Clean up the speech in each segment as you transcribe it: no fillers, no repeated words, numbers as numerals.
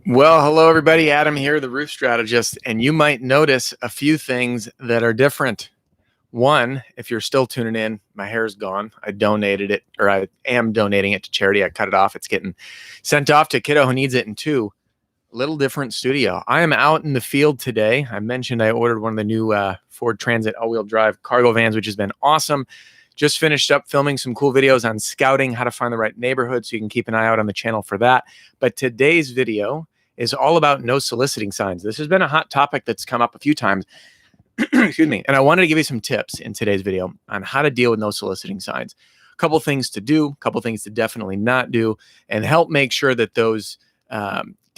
Well, hello, everybody. Adam here, the roof strategist, and you might notice a few things that are different. One, if you're still tuning in, my hair's gone. I donated it, or I am donating it to charity. I cut it off. It's getting sent off to a kiddo who needs it. And two, a little different studio. I am out in the field today. I mentioned I ordered one of the new Ford Transit all-wheel drive cargo vans, which has been awesome. Just finished up filming some cool videos on scouting, how to find the right neighborhood, so you can keep an eye out on the channel for that. But today's video is all about no soliciting signs. This has been a hot topic that's come up a few times. Excuse me. And I wanted to give you some tips in today's video on how to deal with no soliciting signs. A couple things to do, a couple things to definitely not do, and help make sure that those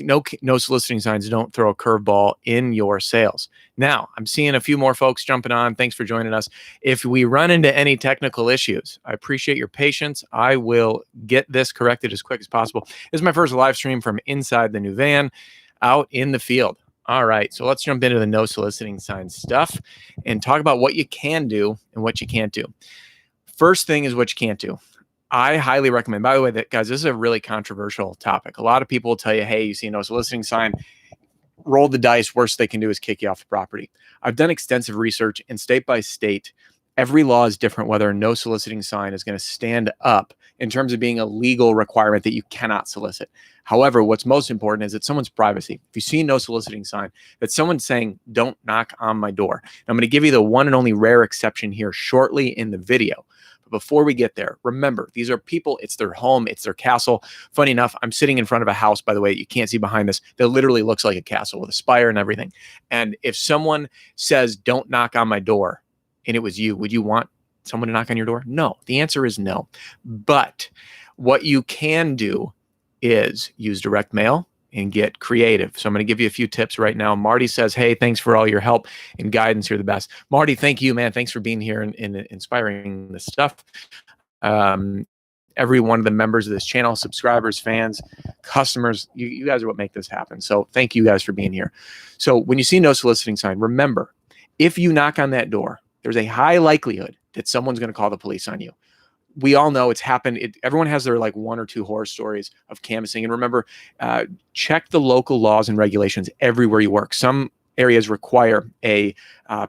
no soliciting signs don't throw a curveball in your sales. Now, I'm seeing a few more folks jumping on. Thanks for joining us. If we run into any technical issues, I appreciate your patience. I will get this corrected as quick as possible. This is my first live stream from inside the new van out in the field. All right, so let's jump into the no soliciting signs stuff and talk about what you can do and what you can't do. First thing is what you can't do. I highly recommend, by the way, that guys, this is a really controversial topic. A lot of people will tell you, hey, you see a no soliciting sign, roll the dice. Worst they can do is kick you off the property. I've done extensive research, and state by state, every law is different whether a no soliciting sign is going to stand up in terms of being a legal requirement that you cannot solicit. However, what's most important is it's someone's privacy. If you see no soliciting sign, that someone's saying, don't knock on my door. And I'm going to give you the one and only rare exception here shortly in the video. But before we get there, remember, these are people, it's their home, it's their castle. Funny enough, I'm sitting in front of a house, by the way, you can't see behind this, that literally looks like a castle with a spire and everything. And if someone says, don't knock on my door, and it was you, would you want someone to knock on your door? No. The answer is no. But what you can do is use direct mail and get creative. So I'm going to give you a few tips right now. Marty says, hey, thanks for all your help and guidance. You're the best. Marty, thank you, man. Thanks for being here and inspiring this stuff. Every one of the members of this channel, subscribers, fans, customers, you guys are what make this happen. So thank you guys for being here. So when you see no soliciting sign, remember, if you knock on that door, there's a high likelihood that someone's going to call the police on you. We all know it's happened. Everyone has their like one or two horror stories of canvassing. And remember, check the local laws and regulations everywhere you work. Some areas require a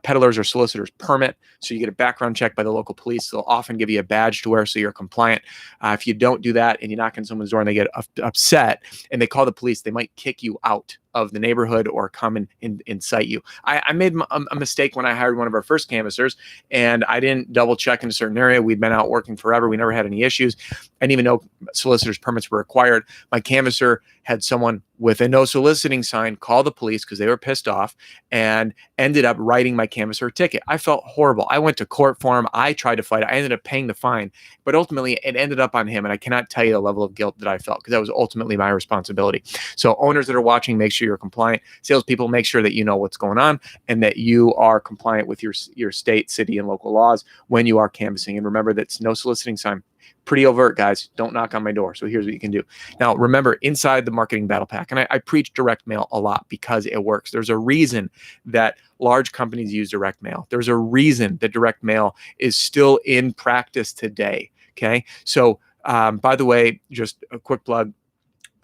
peddler's or solicitor's permit. So you get a background check by the local police. They'll often give you a badge to wear so you're compliant. If you don't do that and you knock on someone's door and they get upset and they call the police, they might kick you out of the neighborhood or come and incite you. I made a mistake when I hired one of our first canvassers, and I didn't double check in a certain area. We'd been out working forever. We never had any issues. I didn't even know solicitor's permits were required. My canvasser had someone with a no soliciting sign call the police because they were pissed off and ended up writing my canvasser a ticket. I felt horrible. I went to court for him. I tried to fight it. I ended up paying the fine, but ultimately it ended up on him. And I cannot tell you the level of guilt that I felt because that was ultimately my responsibility. So owners that are watching, make sure you're compliant. Salespeople, make sure that you know what's going on and that you are compliant with your state, city, and local laws when you are canvassing. And remember, that's no soliciting sign. Pretty overt, guys. Don't knock on my door. So here's what you can do. Now, remember, inside the marketing battle pack, and I preach direct mail a lot because it works. There's a reason that large companies use direct mail. There's a reason that direct mail is still in practice today. Okay. So, by the way, just a quick plug.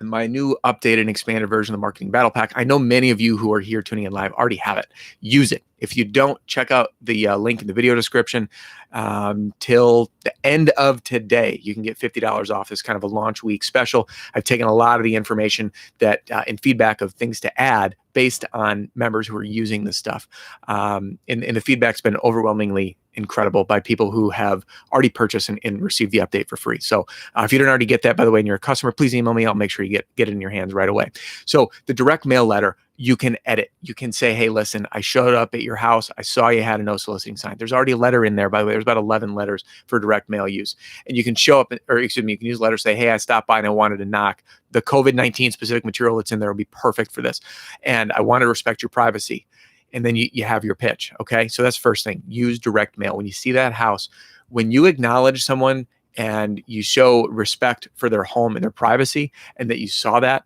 My new updated and expanded version of the Marketing Battle Pack. I know many of you who are here tuning in live already have it. Use it. If you don't, check out the link in the video description. Till the end of today, you can get $50 off this kind of a launch week special. I've taken a lot of the information that and feedback of things to add based on members who are using this stuff. And the feedback's been overwhelmingly incredible by people who have already purchased and received the update for free. So if you don't already get that, by the way, and you're a customer, please email me. I'll make sure you get it in your hands right away. So the direct mail letter, you can edit. You can say, hey, listen, I showed up at your house. I saw you had a no soliciting sign. There's already a letter in there, by the way. There's about 11 letters for direct mail use. And you can show up, or excuse me, you can use letters, say, hey, I stopped by and I wanted to knock. The COVID-19 specific material that's in there will be perfect for this. And I want to respect your privacy. And then you have your pitch. Okay. So that's first thing. Use direct mail. When you see that house, when you acknowledge someone and you show respect for their home and their privacy, and that you saw that,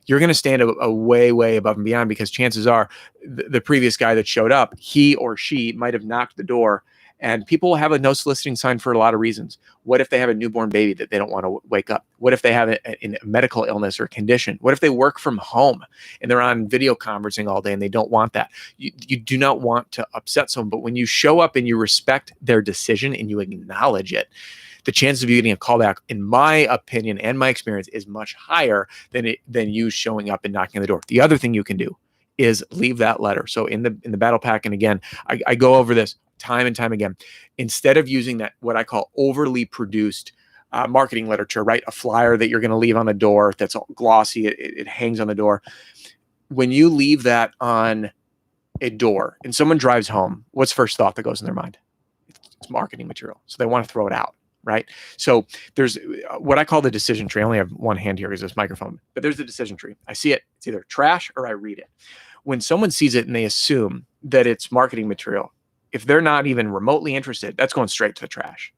you're going to stand a way, way above and beyond, because chances are the previous guy that showed up, he or she might have knocked the door And people have a no soliciting sign for a lot of reasons. What if they have a newborn baby that they don't want to wake up? What if they have a medical illness or condition? What if they work from home and they're on video conferencing all day and they don't want that? You do not want to upset someone, but when you show up and you respect their decision and you acknowledge it, the chances of you getting a callback, in my opinion and my experience, is much higher than you showing up and knocking on the door. The other thing you can do is leave that letter. So in the battle pack, and again, I go over this time and time again. Instead of using that, what I call overly produced marketing literature, right? A flyer that you're going to leave on the door that's all glossy, it hangs on the door. When you leave that on a door and someone drives home, what's the first thought that goes in their mind? It's marketing material. So they want to throw it out, right? So there's what I call the decision tree. I only have one hand here because this microphone, but there's the decision tree. I see it. It's either trash or I read it. When someone sees it and they assume that it's marketing material, if they're not even remotely interested, that's going straight to the trash.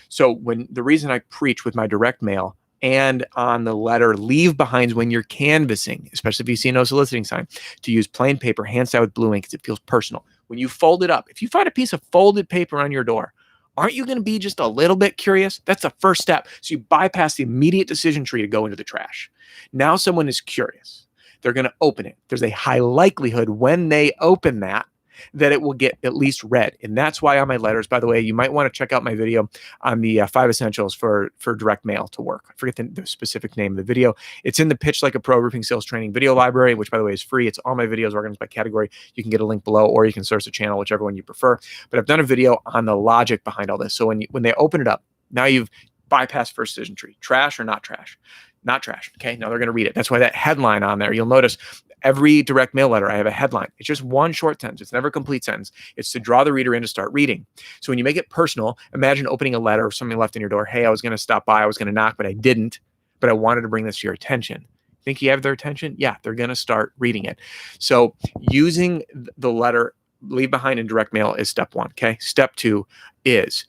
So the reason I preach with my direct mail and on the letter, leave behinds when you're canvassing, especially if you see a no soliciting sign, to use plain paper, hand signed with blue ink because it feels personal. When you fold it up, if you find a piece of folded paper on your door, aren't you going to be just a little bit curious? That's the first step. So you bypass the immediate decision tree to go into the trash. Now someone is curious. They're going to open it. There's a high likelihood when they open that it will get at least read. And that's why on my letters, by the way, you might want to check out my video on the 5 essentials for direct mail to work. I forget the specific name of the video. It's in the Pitch Like a Pro Roofing Sales Training video library, which by the way is free. It's all my videos organized by category. You can get a link below, or you can search the channel, whichever one you prefer. But I've done a video on the logic behind all this. So when they open it up, now you've bypassed first decision tree. Trash or not trash? Not trash. Okay. Now they're going to read it. That's why that headline on there, you'll notice every direct mail letter, I have a headline. It's just one short sentence. It's never a complete sentence. It's to draw the reader in to start reading. So when you make it personal, imagine opening a letter or something left in your door. Hey, I was going to stop by. I was going to knock, but I didn't. But I wanted to bring this to your attention. Think you have their attention? Yeah, they're going to start reading it. So using the letter leave behind in direct mail is step one. Okay. Step two is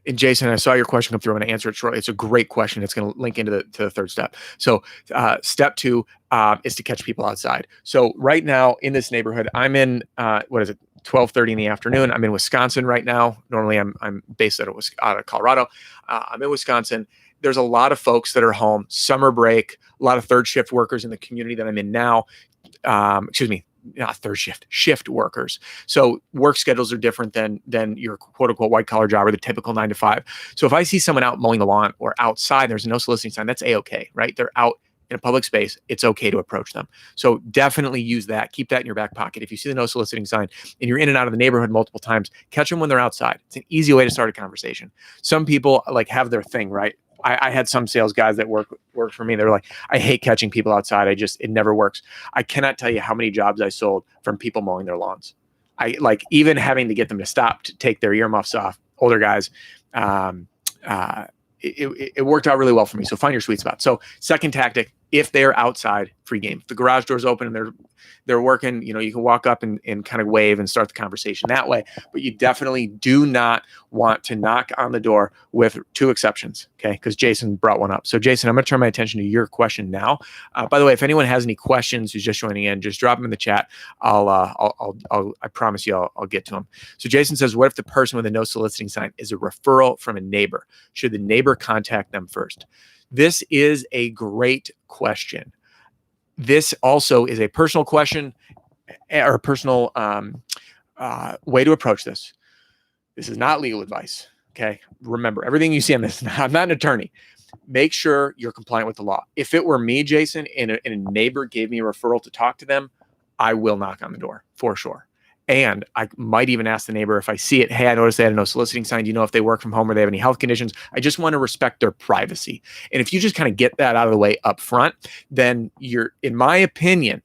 and Jason, I saw your question come through. I'm going to answer it shortly. It's a great question. It's going to link into the third step. So step two is to catch people outside. So right now in this neighborhood, I'm in, 12:30 in the afternoon. I'm in Wisconsin right now. Normally I'm based out of Colorado. I'm in Wisconsin. There's a lot of folks that are home, summer break, a lot of third shift workers in the community that I'm in now. Not third shift workers. So work schedules are different than your quote unquote white collar job or the typical 9 to 5. So if I see someone out mowing the lawn or outside, there's no soliciting sign, that's A-okay, right? They're out in a public space. It's okay to approach them. So definitely use that. Keep that in your back pocket. If you see the no soliciting sign and you're in and out of the neighborhood multiple times, catch them when they're outside. It's an easy way to start a conversation. Some people like have their thing, right? I had some sales guys that work for me. They're like, I hate catching people outside. It never works. I cannot tell you how many jobs I sold from people mowing their lawns. I like even having to get them to stop to take their earmuffs off, older guys. It worked out really well for me. So find your sweet spot. So second tactic, if they're outside, free game. If the garage door's open and they're working, you can walk up and kind of wave and start the conversation that way. But you definitely do not want to knock on the door with two exceptions, okay? Because Jason brought one up. So Jason, I'm going to turn my attention to your question now. By the way, if anyone has any questions who's just joining in, just drop them in the chat. I promise you, I'll get to them. So Jason says, what if the person with a no soliciting sign is a referral from a neighbor? Should the neighbor contact them first? This is a great question. This also is a personal question or a personal way to approach this. This is not legal advice. Okay. Remember, everything you see on this, I'm not an attorney. Make sure you're compliant with the law. If it were me, Jason, and a neighbor gave me a referral to talk to them, I will knock on the door for sure. And I might even ask the neighbor if I see it, hey, I noticed they had a no soliciting sign. Do you know if they work from home or they have any health conditions? I just want to respect their privacy. And if you just kind of get that out of the way up front, then in my opinion,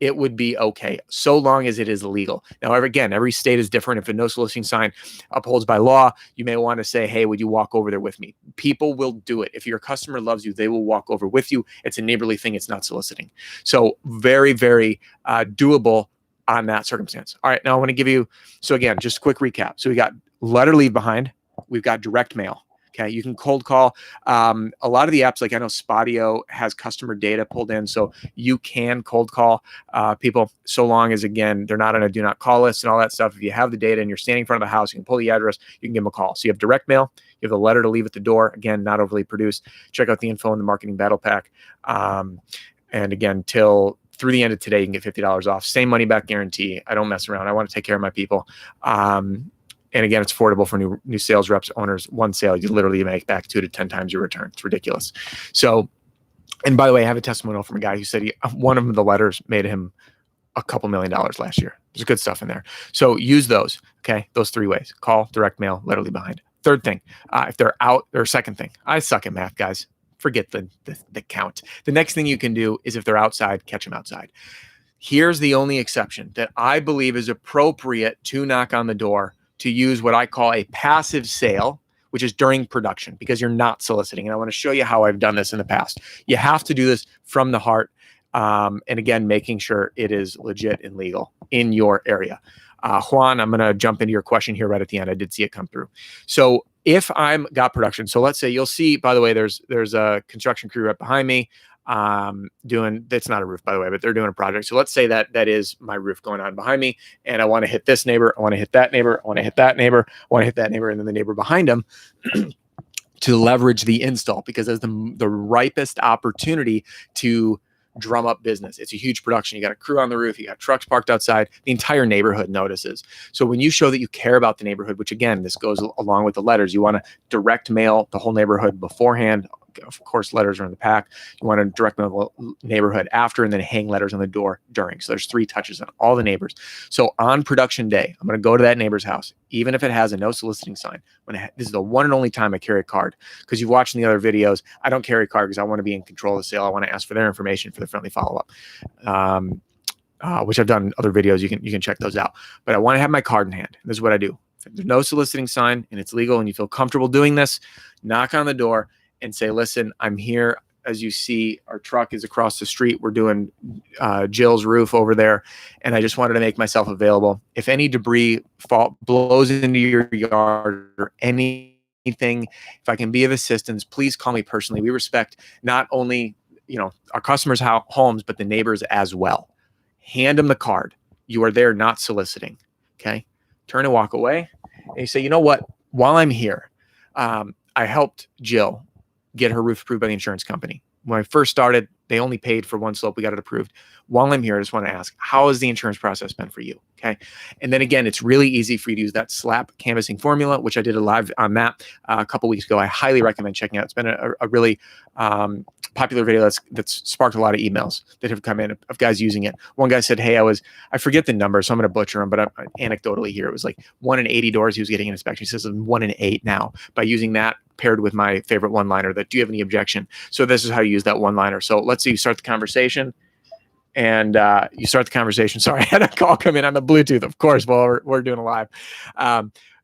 it would be okay, so long as it is legal. Now, again, every state is different. If a no soliciting sign upholds by law, you may want to say, hey, would you walk over there with me? People will do it. If your customer loves you, they will walk over with you. It's a neighborly thing. It's not soliciting. So very, very doable on that circumstance. All right, now I want to give you, so again, just a quick recap. So we got letter leave behind, we've got direct mail. Okay, you can cold call. A lot of the apps, like I know Spotio has customer data pulled in, so you can cold call people, so long as, again, they're not on a do not call list and all that stuff. If you have the data and you're standing in front of the house, you can pull the address, you can give them a call. So you have direct mail, you have the letter to leave at the door. Again, not overly produced. Check out the info in the marketing battle pack. And again, through the end of today, you can get $50 off. Same money back guarantee. I don't mess around. I want to take care of my people. And again, it's affordable for new sales reps, owners. One sale, you literally make back 2 to 10 times your return. It's ridiculous. So, and by the way, I have a testimonial from a guy who said one of the letters made him a couple $1 million last year. There's good stuff in there. So use those. Okay, those 3 ways: call, direct mail, letter leave behind. Third thing, if they're out, or second thing, I suck at math, guys. Forget the count. The next thing you can do is, if they're outside, catch them outside. Here's the only exception that I believe is appropriate to knock on the door, to use what I call a passive sale, which is during production, because you're not soliciting. And I want to show you how I've done this in the past. You have to do this from the heart. And again, making sure it is legit and legal in your area. Juan, I'm going to jump into your question here right at the end. I did see it come through. So if I'm got production, so let's say, you'll see, by the way, there's a construction crew right behind me that's not a roof, by the way, but they're doing a project. So let's say that is my roof going on behind me, and I want to hit this neighbor, I want to hit that neighbor, I want to hit that neighbor, I want to hit that neighbor, and then the neighbor behind them to leverage the install, because that's the ripest opportunity to drum up business. It's a huge production. You got a crew on the roof, you got trucks parked outside, the entire neighborhood notices. So when you show that you care about the neighborhood, which again, this goes along with the letters, you want to direct mail the whole neighborhood beforehand. Of course, letters are in the pack. You want to direct mail the neighborhood after, and then hang letters on the door during. So there's 3 touches on all the neighbors. So on production day, I'm going to go to that neighbor's house, even if it has a no soliciting sign. This is the one and only time I carry a card, because you've watched in the other videos, I don't carry a card because I want to be in control of the sale. I want to ask for their information for the friendly follow-up, which I've done in other videos. You can check those out. But I want to have my card in hand. This is what I do. If there's no soliciting sign and it's legal and you feel comfortable doing this, knock on the door and say, listen, I'm here. As you see, our truck is across the street. We're doing Jill's roof over there, and I just wanted to make myself available. If any debris blows into your yard or anything, if I can be of assistance, please call me personally. We respect not only our customers' homes, but the neighbors as well. Hand them the card. You are there not soliciting. Okay, turn and walk away, and you say, you know what? While I'm here, I helped Jill get her roof approved by the insurance company. When I first started, they only paid for one slope. We got it approved. While I'm here, I just want to ask, how has the insurance process been for you? Okay. And then again, it's really easy for you to use that SLAP canvassing formula, which I did a live on that a couple weeks ago. I highly recommend checking out. It's been a really popular video that's sparked a lot of emails that have come in of guys using it. One guy said, hey, I forget the number, so I'm going to butcher them, but anecdotally here, it was like 1 in 80 doors he was getting an inspection. He says 1 in 8 now, by using that paired with my favorite one-liner, that do you have any objection? So this is how you use that one-liner. So let's say you start the conversation, and Sorry, I had a call come in on the Bluetooth, of course, while we're doing a live.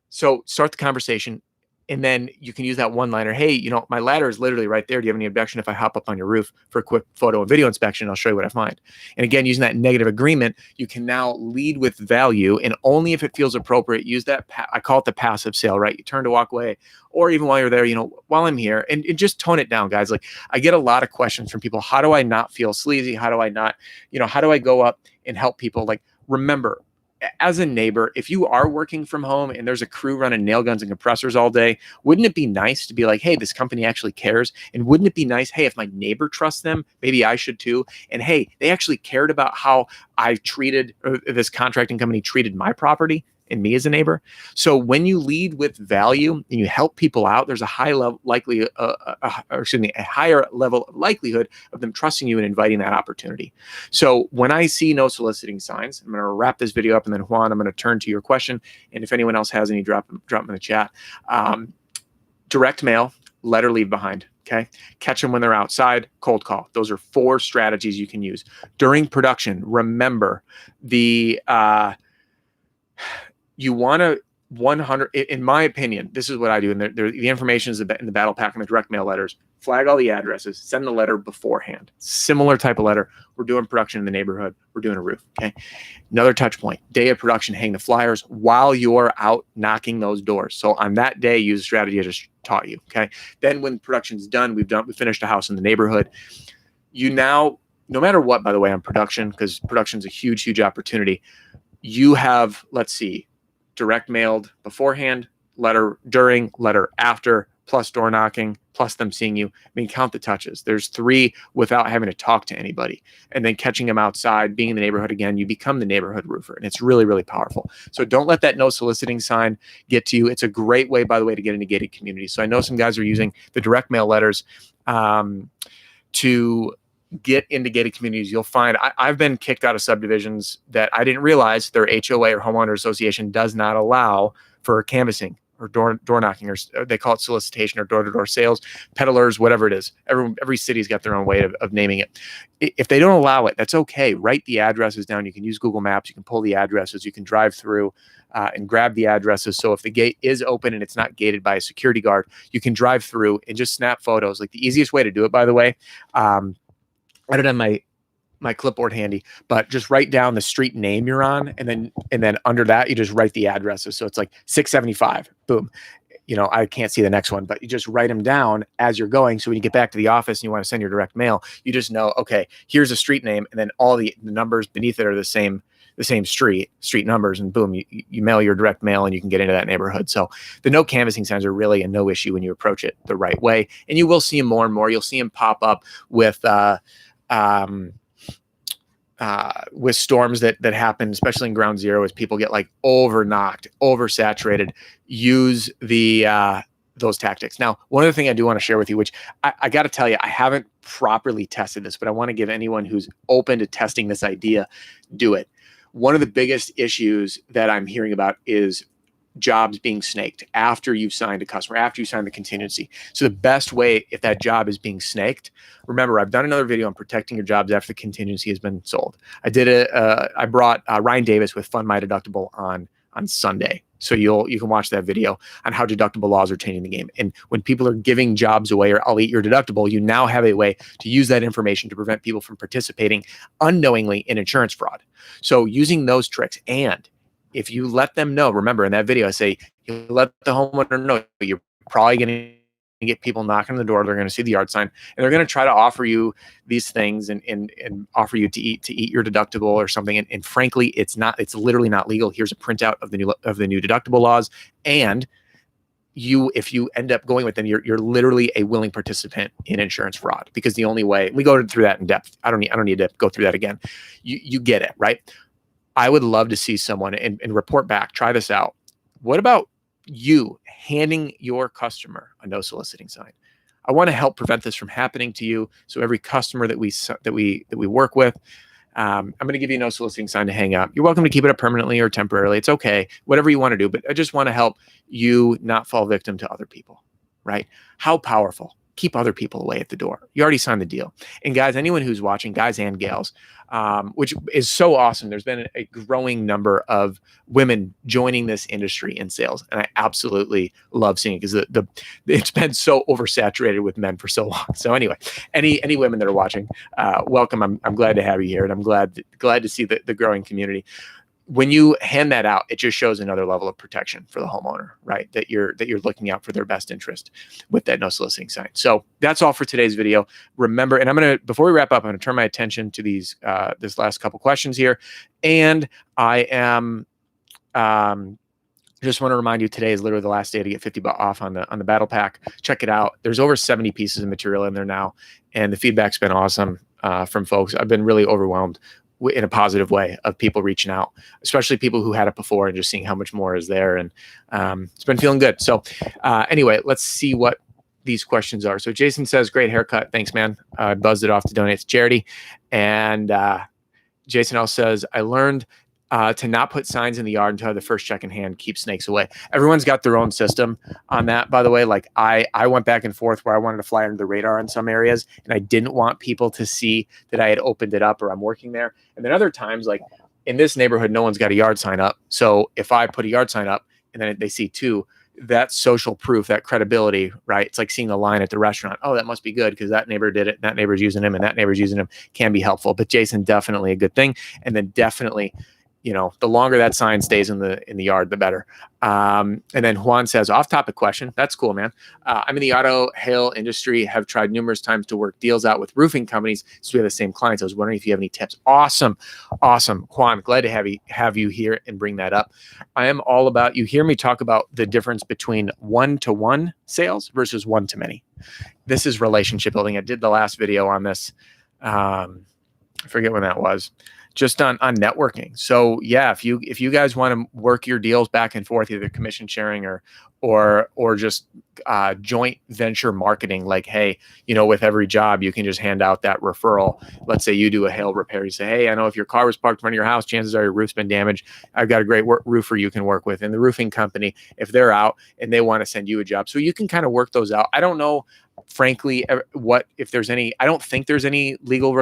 So start the conversation, and then you can use that one-liner. Hey, my ladder is literally right there. Do you have any objection if I hop up on your roof for a quick photo and video inspection? I'll show you what I find. And again, using that negative agreement, you can now lead with value, and only if it feels appropriate, use that. I call it the passive sale, right? You turn to walk away, or even while you're there, while I'm here, and just tone it down, guys. Like, I get a lot of questions from people. How do I not feel sleazy? How do I not, how do I go up and help people? Like, remember, as a neighbor, if you are working from home and there's a crew running nail guns and compressors all day, wouldn't it be nice to be like, hey, this company actually cares? And wouldn't it be nice, hey, if my neighbor trusts them, maybe I should too. And hey, they actually cared about how I treated, or this contracting company treated my property and me as a neighbor. So when you lead with value and you help people out, there's a higher level of likelihood of them trusting you and inviting that opportunity. So when I see no soliciting signs, I'm going to wrap this video up, and then Juan, I'm going to turn to your question. And if anyone else has any, drop them in the chat. Direct mail, letter leave behind. Okay. Catch them when they're outside, cold call. Those are 4 strategies you can use. During production, remember you want to 100, in my opinion, this is what I do. And the information is in the battle pack and the direct mail letters. Flag all the addresses, send the letter beforehand. Similar type of letter. We're doing production in the neighborhood. We're doing a roof. Okay. Another touch point, day of production, hang the flyers while you're out knocking those doors. So on that day, use the strategy I just taught you. Okay. Then when production's done, we finished a house in the neighborhood. You now, no matter what, by the way, on production, because production's a huge, huge opportunity, you have, let's see, direct mailed beforehand, letter during, letter after, plus door knocking, plus them seeing you. I mean, count the touches. There's 3 without having to talk to anybody. And then catching them outside, being in the neighborhood again, you become the neighborhood roofer. And it's really, really powerful. So don't let that no soliciting sign get to you. It's a great way, by the way, to get into gated communities. So I know some guys are using the direct mail letters to get into gated communities. You'll find I've been kicked out of subdivisions that I didn't realize their HOA or homeowner association does not allow for canvassing or door knocking, or they call it solicitation or door-to-door sales, peddlers, whatever it is. Every city's got their own way of naming it. If they don't allow it, that's okay. Write the addresses down. You can use Google Maps. You can pull the addresses. You can drive through and grab the addresses. So if the gate is open and it's not gated by a security guard, you can drive through and just snap photos. Like the easiest way to do it, by the way, I don't have my clipboard handy, but just write down the street name you're on, and then under that you just write the addresses. So it's like 675, boom. You know, I can't see the next one, but you just write them down as you're going. So when you get back to the office and you want to send your direct mail, you just know, okay, here's a street name, and then all the numbers beneath it are the same street numbers, and boom, you mail your direct mail and you can get into that neighborhood. So the no canvassing signs are really a no issue when you approach it the right way. And you will see them more and more. You'll see them pop up with storms that happen, especially in ground zero, as people get like overknocked, oversaturated. Use those tactics. Now, one other thing I do want to share with you, which I got to tell you, I haven't properly tested this, but I want to give anyone who's open to testing this idea, do it. One of the biggest issues that I'm hearing about is jobs being snaked after you've signed a customer, after you sign the contingency. So the best way, if that job is being snaked, remember, I've done another video on protecting your jobs after the contingency has been sold. I brought Ryan Davis with Fund My Deductible on Sunday. So you can watch that video on how deductible laws are changing the game. And when people are giving jobs away, or I'll eat your deductible, you now have a way to use that information to prevent people from participating unknowingly in insurance fraud. So using those tricks, and if you let them know, remember in that video, I say, you let the homeowner know you're probably going to get people knocking on the door. They're going to see the yard sign, and they're going to try to offer you these things and offer you to eat your deductible or something. And frankly, it's literally not legal. Here's a printout of the new deductible laws. And if you end up going with them, you're literally a willing participant in insurance fraud, because the only way, we go through that in depth. I don't need to go through that again. You get it, right? I would love to see someone and report back. Try this out. What about you handing your customer a no soliciting sign? I want to help prevent this from happening to you. So every customer that we work with, I'm going to give you a no soliciting sign to hang up. You're welcome to keep it up permanently or temporarily. It's okay, whatever you want to do. But I just want to help you not fall victim to other people, right? How powerful. Keep other people away at the door. You already signed the deal. And guys, anyone who's watching, guys and gals, which is so awesome. There's been a growing number of women joining this industry in sales. And I absolutely love seeing it, because it's been so oversaturated with men for so long. So anyway, any women that are watching, welcome. I'm glad to have you here. And I'm glad to see the growing community. When you hand that out, it just shows another level of protection for the homeowner, right? That you're looking out for their best interest with that no soliciting sign. So that's all for today's video. Remember, and before we wrap up, I'm going to turn my attention to this last couple questions here. And I am, just want to remind you, today is literally the last day to get $50 off on the battle pack. Check it out. There's over 70 pieces of material in there now, and the feedback's been awesome from folks. I've been really overwhelmed in a positive way of people reaching out, especially people who had it before, and just seeing how much more is there. And it's been feeling good. So anyway, let's see what these questions are. So Jason says, great haircut. Thanks, man. I buzzed it off to donate to charity. And Jason also says, I learned to not put signs in the yard until I have the first check in hand, keep snakes away. Everyone's got their own system on that, by the way. Like I went back and forth where I wanted to fly under the radar in some areas, and I didn't want people to see that I had opened it up or I'm working there. And then other times, like in this neighborhood, no one's got a yard sign up. So if I put a yard sign up, and then they see 2, that social proof, that credibility, right? It's like seeing a line at the restaurant. Oh, that must be good because that neighbor did it. That neighbor's using him and that neighbor's using him, can be helpful. But Jason, definitely a good thing. And then definitely, the longer that sign stays in the yard, the better. And then Juan says, off-topic question. That's cool, man. I'm in the auto hail industry. Have tried numerous times to work deals out with roofing companies, so we have the same clients. I was wondering if you have any tips. Awesome, Juan. Glad to have you here and bring that up. I am all about. You hear me talk about the difference between one-to-one sales versus one-to-many. This is relationship building. I did the last video on this. I forget when that was. Just on networking. So yeah, if you guys want to work your deals back and forth, either commission sharing or just joint venture marketing, like, hey, with every job, you can just hand out that referral. Let's say you do a hail repair. You say, hey, I know if your car was parked in front of your house, chances are your roof's been damaged. I've got a great roofer you can work with. And the roofing company, if they're out and they want to send you a job. So you can kind of work those out. I don't know, frankly, if there's any, I don't think there's any legal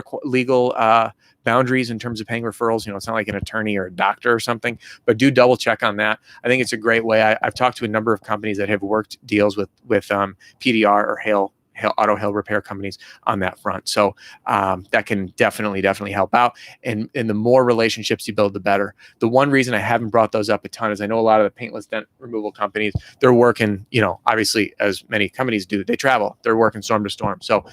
boundaries in terms of paying referrals. It's not like an attorney or a doctor or something, but do double check on that. I think it's a great way. I've talked to a number of companies that have worked deals with PDR or auto hail repair companies on that front. So that can definitely help out. And the more relationships you build, the better. The one reason I haven't brought those up a ton is I know a lot of the paintless dent removal companies, they're working, obviously, as many companies do, they travel, they're working storm to storm. So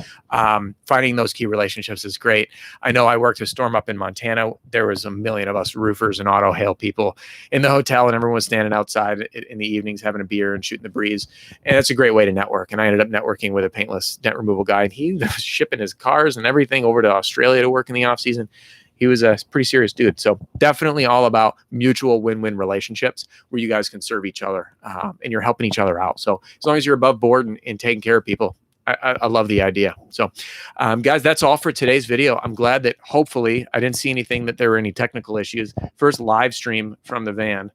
finding those key relationships is great. I know I worked a storm up in Montana. There was a million of us roofers and auto hail people in the hotel, and everyone was standing outside in the evenings having a beer and shooting the breeze. And it's a great way to network. And I ended up networking with a paintless dent removal guy, and he was shipping his cars and everything over to Australia to work in the off season. He was a pretty serious dude. So definitely all about mutual win-win relationships where you guys can serve each other and you're helping each other out. So as long as you're above board and taking care of people, I love the idea. So guys, that's all for today's video. I'm glad that hopefully I didn't see anything that there were any technical issues. First live stream from the van.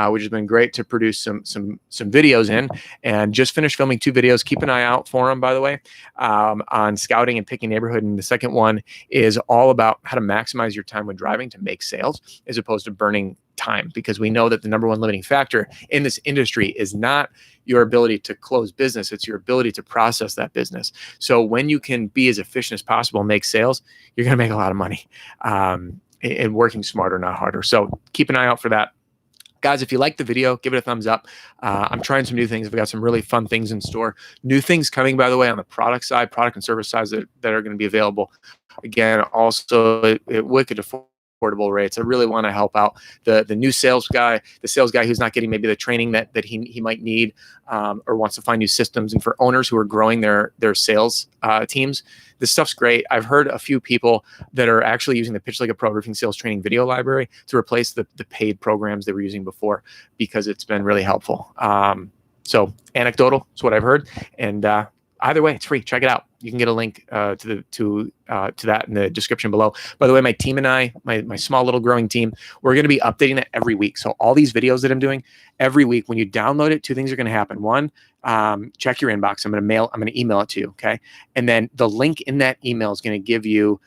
Which has been great to produce some videos in, and just finished filming 2 videos. Keep an eye out for them, by the way, on scouting and picking neighborhood. And the second one is all about how to maximize your time when driving to make sales as opposed to burning time, because we know that the number one limiting factor in this industry is not your ability to close business, it's your ability to process that business. So when you can be as efficient as possible and make sales, you're going to make a lot of money and working smarter, not harder. So keep an eye out for that. Guys, if you like the video, give it a thumbs up. I'm trying some new things. I've got some really fun things in store. New things coming, by the way, on the product side, product and service sides that are going to be available. Again, also at wicked affordable rates. I really want to help out the new sales guy, who's not getting maybe the training that he might need, or wants to find new systems. And for owners who are growing their sales teams, this stuff's great. I've heard a few people that are actually using the Pitch Like a Pro Roofing Sales Training video library to replace the paid programs they were using before, because it's been really helpful. So anecdotal is what I've heard. And either way, it's free. Check it out. You can get a link to that in the description below. By the way, my team and I, my small little growing team, we're going to be updating it every week. So all these videos that I'm doing every week, when you download it, 2 things are going to happen. One, check your inbox. I'm going to email it to you. Okay. And then the link in that email is going to give you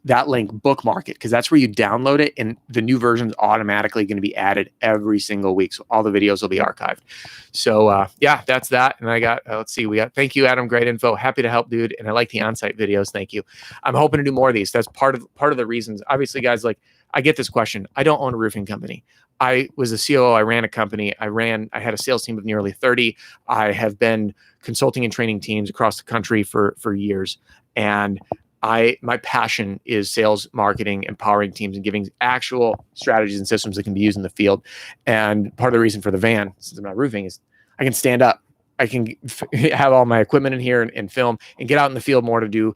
that link, bookmark it, because that's where you download it, and the new version is automatically going to be added every single week. So all the videos will be archived. So yeah, that's that. And I got, let's see, thank you, Adam. Great info. Happy to help, dude. And I like the on-site videos. Thank you. I'm hoping to do more of these. That's part of the reasons. Obviously, guys, like, I get this question. I don't own a roofing company. I was a COO. I ran a company. I had a sales team of nearly 30. I have been consulting and training teams across the country for years. And my passion is sales, marketing, empowering teams, and giving actual strategies and systems that can be used in the field. And part of the reason for the van, since I'm not roofing, is I can stand up. I can have all my equipment in here and film and get out in the field more to do,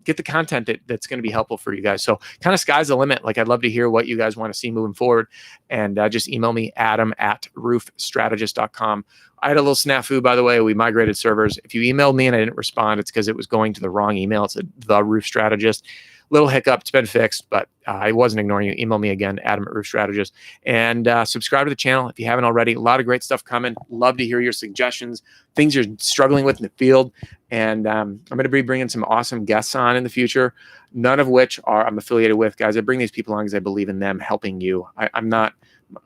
get the content that's going to be helpful for you guys. So kind of sky's the limit. Like, I'd love to hear what you guys want to see moving forward. And just email me, adam@roofstrategist.com. I had a little snafu, by the way. We migrated servers. If you emailed me and I didn't respond, it's because it was going to the wrong email. It's the Roof Strategist. Little hiccup. It's been fixed, but I wasn't ignoring you. Email me again, adam@roofstrategist. And subscribe to the channel if you haven't already. A lot of great stuff coming. Love to hear your suggestions, things you're struggling with in the field. And I'm going to be bringing some awesome guests on in the future, none of which I'm affiliated with. Guys, I bring these people on because I believe in them helping you. I'm not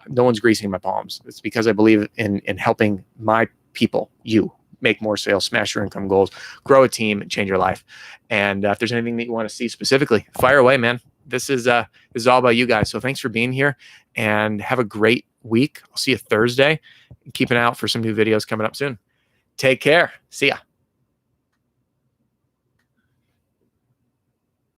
No one's greasing my palms. It's because I believe in helping my people, you, make more sales, smash your income goals, grow a team, and change your life. And if there's anything that you want to see specifically, fire away, man. This is all about you guys. So thanks for being here, and have a great week. I'll see you Thursday. Keep an eye out for some new videos coming up soon. Take care. See ya.